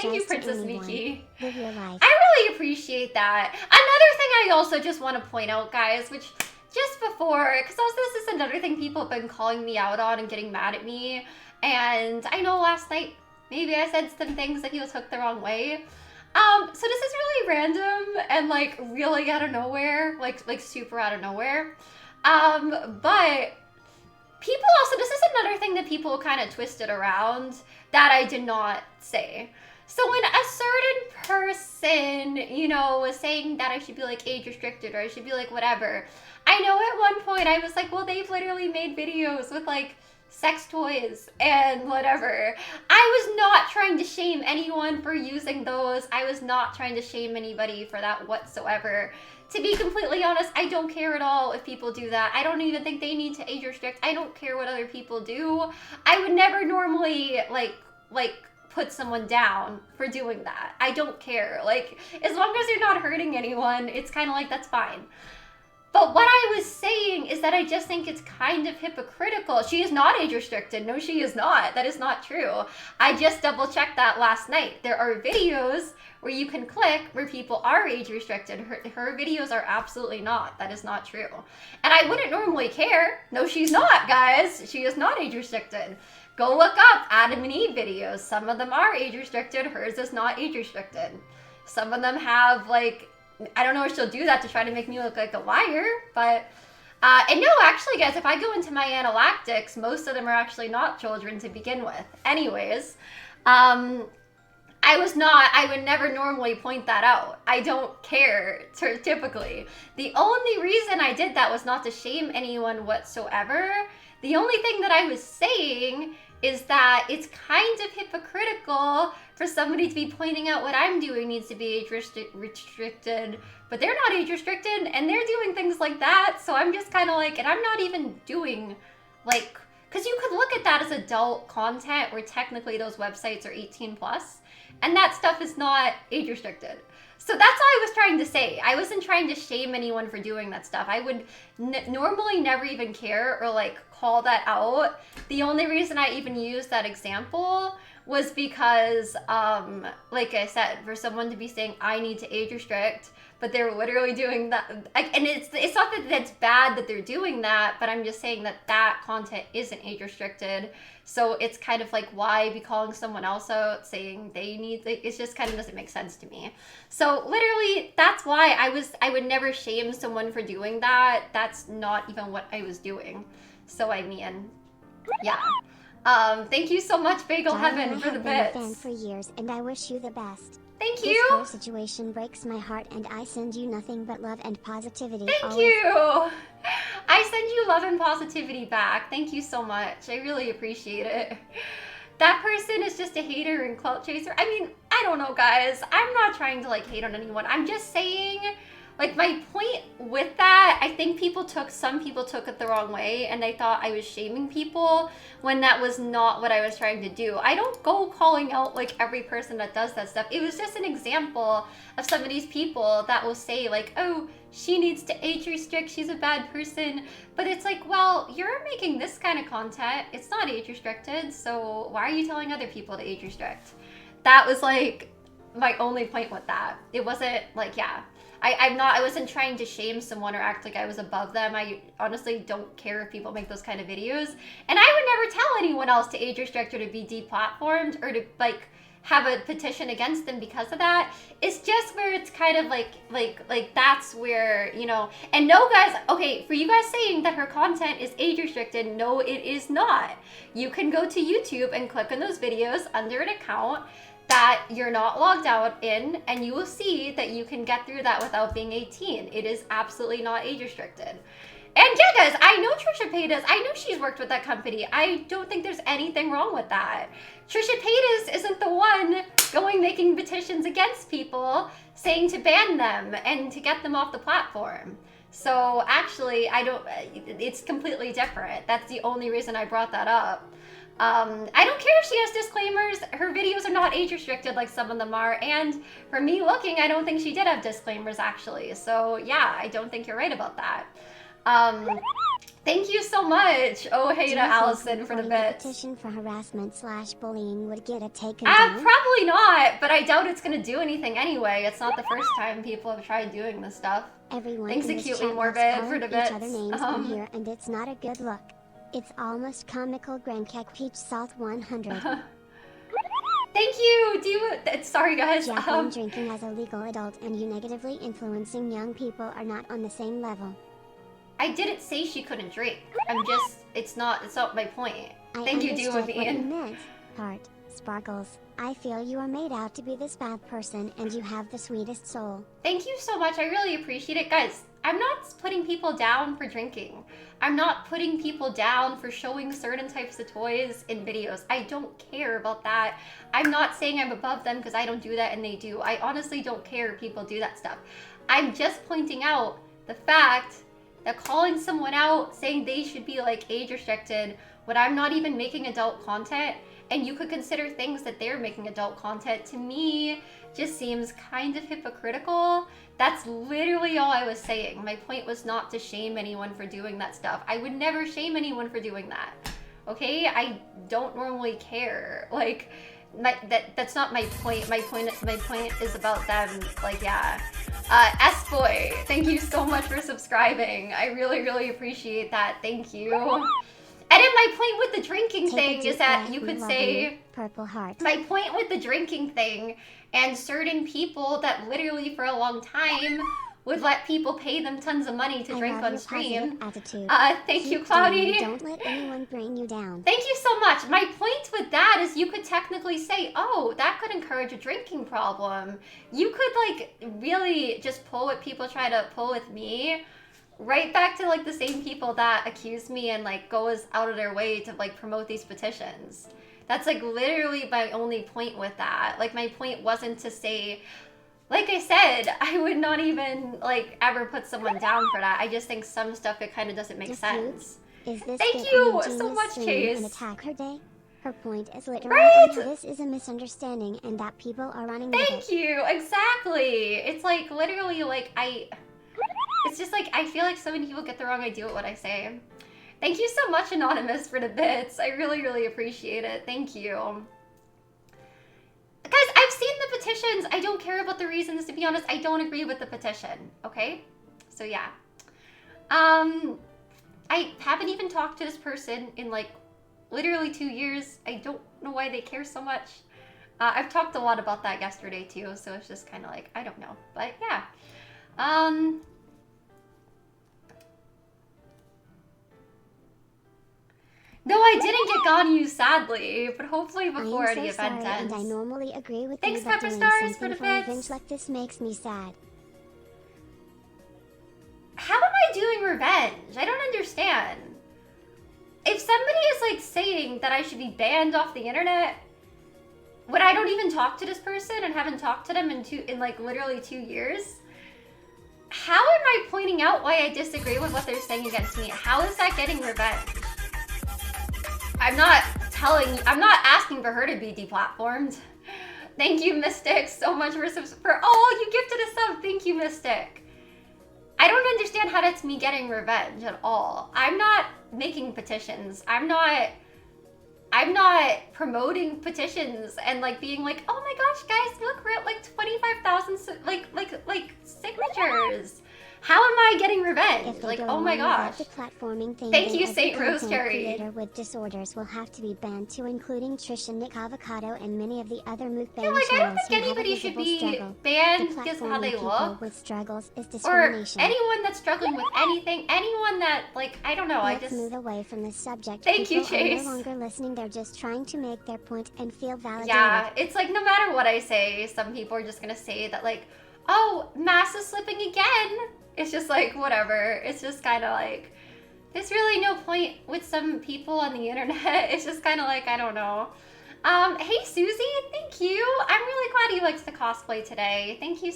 thank you, Princess Miki. Live your life. I really appreciate that. Another thing I also just want to point out, guys, which just before, because also this is another thing people have been calling me out on and getting mad at me. And I know last night, maybe I said some things that he was hooked the wrong way. So this is really random and like really out of nowhere, like super out of nowhere. But people also, this is another thing that people kind of twisted around that I did not say. So when a certain person, you know, was saying that I should be like age restricted or I should be like whatever, I know at one point I was like, well, they've literally made videos with like sex toys and whatever. I was not trying to shame anyone for using those. I was not trying to shame anybody for that whatsoever. To be completely honest, I don't care at all if people do that. I don't even think they need to age restrict. I don't care what other people do. I would never normally like put someone down for doing that. I don't care. Like, as long as you're not hurting anyone, it's kind of like, that's fine. But what I was saying is that I just think it's kind of hypocritical. She is not age restricted. No, she is not. That is not true. I just double checked that last night. There are videos where you can click where people are age restricted. Her videos are absolutely not. That is not true. And I wouldn't normally care. No, she's not, guys. She is not age restricted. Go look up Adam and Eve videos. Some of them are age restricted. Hers is not age restricted. Some of them have like, I don't know if she'll do that to try to make me look like a liar, but, and no, actually, guys, if I go into my analactics, most of them are actually not children to begin with. Anyways, I would never normally point that out. I don't care, typically. The only reason I did that was not to shame anyone whatsoever. The only thing that I was saying is that it's kind of hypocritical for somebody to be pointing out what I'm doing needs to be age restricted, but they're not age restricted and they're doing things like that. So I'm just kind of like, and I'm not even doing like, because you could look at that as adult content where technically those websites are 18 plus and that stuff is not age restricted. So that's all I was trying to say. I wasn't trying to shame anyone for doing that stuff. I would normally never even care or like call that out. The only reason I even used that example was because, like I said, for someone to be saying, I need to age restrict, but they're literally doing that. And it's not that that's bad that they're doing that, but I'm just saying that that content isn't age restricted. So it's kind of like, why be calling someone else out saying they need, it just kind of doesn't make sense to me. So literally, that's why I would never shame someone for doing that. That's not even what I was doing. So I mean, yeah. Thank you so much, Bagel Heaven, for the bits. I've been a fan for years, and I wish you the best. Thank you. This whole situation breaks my heart, and I send you nothing but love and positivity. Thank you. I send you love and positivity back. Thank you so much. I really appreciate it. That person is just a hater and clout chaser. I mean, I don't know, guys. I'm not trying to like hate on anyone. I'm just saying, like, my point with that, I think some people took it the wrong way and they thought I was shaming people when that was not what I was trying to do. I don't go calling out like every person that does that stuff. It was just an example of some of these people that will say like, oh, she needs to age restrict, she's a bad person. But it's like, well, you're making this kind of content. It's not age restricted, so why are you telling other people to age restrict? That was like my only point with that. It wasn't like, yeah. I wasn't trying to shame someone or act like I was above them. I honestly don't care if people make those kind of videos. And I would never tell anyone else to age restrict or to be deplatformed or to like have a petition against them because of that. It's just where it's kind of like that's where, you know, and no guys, okay, for you guys saying that her content is age restricted, no, it is not. You can go to YouTube and click on those videos under an account that you're not logged out in, and you will see that you can get through that without being 18. It is absolutely not age restricted. And yeah, guys, I know Trisha Paytas. I know she's worked with that company. I don't think there's anything wrong with that. Trisha Paytas isn't the one going making petitions against people saying to ban them and to get them off the platform. So actually, it's completely different. That's the only reason I brought that up. I don't care if she has disclaimers. Her videos are not age restricted like some of them are. And for me looking, I don't think she did have disclaimers actually. So yeah, I don't think you're right about that. Thank you so much, oh hey to Allison for the bits. Petition for harassment/bullying would get it taken down? Probably not. but I doubt it's gonna do anything anyway. It's not the first time people have tried doing this stuff. Everyone Thanks in to this Cutely chat Morbid loves for calling the each bits. other names on here, and it's not a good look. It's almost comical. Grandkek Peach South 100. Thank you. Sorry guys. Jaclyn, drinking as a legal adult and you negatively influencing young people are not on the same level. I didn't say she couldn't drink. It's not my point. I Thank you, understood what you Ian. meant. Heart, Sparkles. I feel you are made out to be this bad person and you have the sweetest soul. Thank you so much. I really appreciate it. Guys, I'm not putting people down for drinking. I'm not putting people down for showing certain types of toys in videos. I don't care about that. I'm not saying I'm above them because I don't do that and they do. I honestly don't care if people do that stuff. I'm just pointing out the fact that calling someone out, saying they should be like age restricted when I'm not even making adult content, and you could consider things that they're making adult content, to me just seems kind of hypocritical. That's literally all I was saying. My point was not to shame anyone for doing that stuff. I would never shame anyone for doing that. Okay? I don't normally care. Like, that's not my point. My point is about them. Like, yeah. S-Boy, thank you so much for subscribing. I really, really appreciate that. Thank you. And then my point with the drinking thing is that you could say, Purple Heart. My point with the drinking thing and certain people that literally for a long time would let people pay them tons of money to drink on stream. Thank you, Cloudy. Don't let anyone bring you down. Thank you so much. My point with that is you could technically say, oh, that could encourage a drinking problem. You could like really just pull what people try to pull with me. Right back to like the same people that accuse me and like goes out of their way to like promote these petitions. That's like literally my only point with that. Like my point wasn't to say, like I said, I would not even like ever put someone down for that. I just think some stuff it kind of doesn't make sense. Is this Thank you so much, Chase. An attack her day? Her point is literally right? This is a misunderstanding and that people are running with it. Thank you. Exactly. It's like literally like it's just like, I feel like so many people get the wrong idea of what I say. Thank you so much, Anonymous, for the bits. I really, really appreciate it. Thank you. Guys, I've seen the petitions. I don't care about the reasons, to be honest. I don't agree with the petition, okay? So, yeah. I haven't even talked to this person in, like, literally 2 years. I don't know why they care so much. I've talked a lot about that yesterday, too, so it's just kind of like, I don't know. But, yeah. No, I didn't get Ganyu, sadly, but hopefully before the event ends. And I normally agree with Thanks, you that Pepper doing Stars, for something the for bits. revenge like this makes me sad. How am I doing revenge? I don't understand. If somebody is like saying that I should be banned off the internet, when I don't even talk to this person and haven't talked to them in like literally 2 years, how am I pointing out why I disagree with what they're saying against me? How is that getting revenge? I'm not asking for her to be deplatformed. Thank you, Mystic, so much for oh, you gifted a sub. Thank you, Mystic. I don't understand how that's me getting revenge at all. I'm not making petitions. I'm not promoting petitions and like being like, oh my gosh, guys, look, we're at like 25,000 like signatures. How am I getting revenge? Like, oh my gosh. Thank you, Saint Rose Cherry. Creator with disorders will have to be banned too, including Trisha, Nick Avocado, and many of the other mukbang yeah, like, I don't channels think anybody should be banned because of how they look. With struggles is or discrimination. anyone that's struggling with anything, anyone that, like, I don't know, Let's move away from this subject. Thank you, People Chase. are no longer listening, they're just trying to make their point and feel validated. Yeah, it's like no matter what I say, some people are just gonna say that like, oh, mass is slipping again. It's just like, whatever. It's just kind of like, there's really no point with some people on the internet. It's just kind of like, I don't know. Hey, Susie, thank you. I'm really glad you liked the cosplay today. Thank you